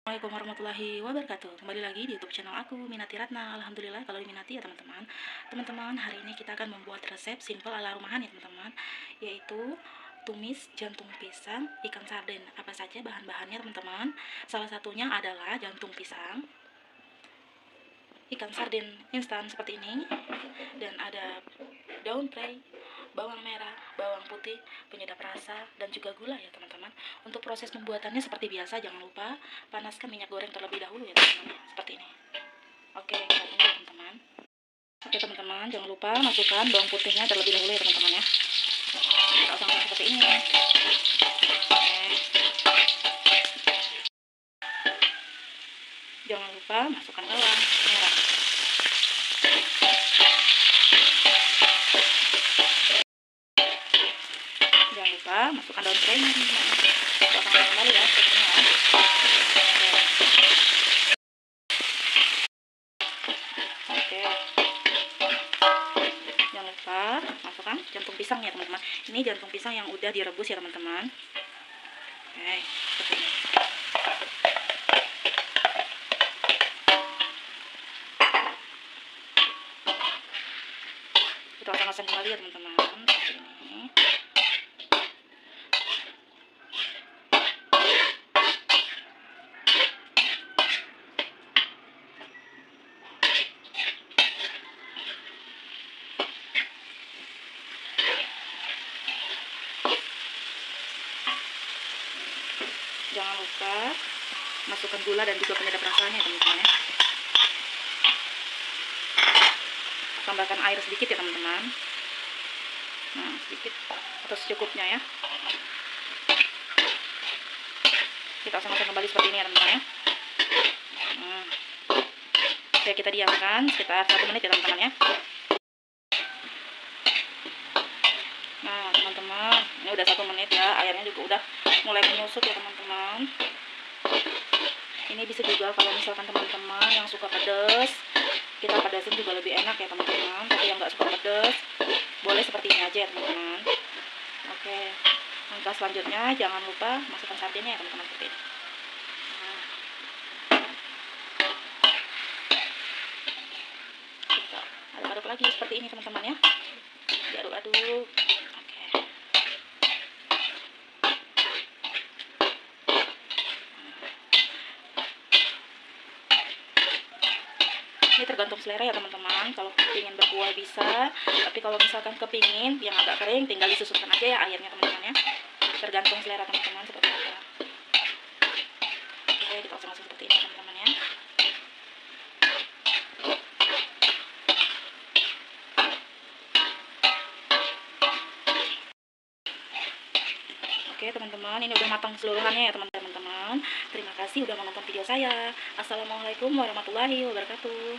Assalamualaikum warahmatullahi wabarakatuh. Kembali lagi di YouTube channel aku, Minati Ratna. Alhamdulillah kalau diminati ya teman-teman. Teman-teman, hari ini kita akan membuat resep simple ala rumahan ya teman-teman, yaitu tumis jantung pisang ikan sarden. Apa saja bahan-bahannya teman-teman? Salah satunya adalah jantung pisang, ikan sarden instan seperti ini, dan ada daun prei, bawang merah, bawang putih, penyedap rasa, dan juga gula ya teman-teman. Untuk proses pembuatannya seperti biasa, jangan lupa panaskan minyak goreng terlebih dahulu ya teman-teman, seperti ini. Oke, kita tunggu ya teman-teman. Oke teman-teman, jangan lupa masukkan bawang putihnya terlebih dahulu ya teman-teman ya. Kita osang-osang seperti ini. Oke. Jangan lupa masukkan bawang merah. Jangan lupa masukkan daun prei. Osang kembali ya, seperti ini ya. Oke. Jangan lupa masukkan jantung pisang ya teman-teman. Ini jantung pisang yang udah direbus ya teman-teman. Oke, seperti ini. Kita osang-osang kembali ya teman-teman, seperti ini. Jangan lupa masukkan gula dan juga penyedap rasanya teman-teman ya. Tambahkan air sedikit ya teman-teman. Nah, sedikit atau secukupnya ya. Kita osang-osang kembali seperti ini ya teman-teman ya. Oke, kita diamkan sekitar 1 menit ya teman-teman ya. Nah teman-teman, ini udah 1 menit ya, airnya juga udah mulai menyusut ya teman-teman. Ini bisa juga kalau misalkan teman-teman yang suka pedas, kita pedasin juga lebih enak ya teman-teman. Tapi yang nggak suka pedas, boleh seperti ini aja ya teman-teman. Oke, langkah selanjutnya jangan lupa masukkan sardennya ya teman-teman, seperti ini. Nah, kita aduk-aduk lagi seperti ini teman-teman ya, diaduk-aduk. Ini tergantung selera ya teman-teman. Kalau ingin berkuah bisa, tapi kalau misalkan kepingin yang agak kering, tinggal disusutkan aja ya airnya teman-teman ya. Tergantung selera teman-teman seperti apa. Oke, kita oseng-oseng seperti ini teman-teman ya. Oke teman-teman, ini udah matang keseluruhannya ya teman-teman. Terima kasih udah menonton video saya. Assalamualaikum warahmatullahi wabarakatuh.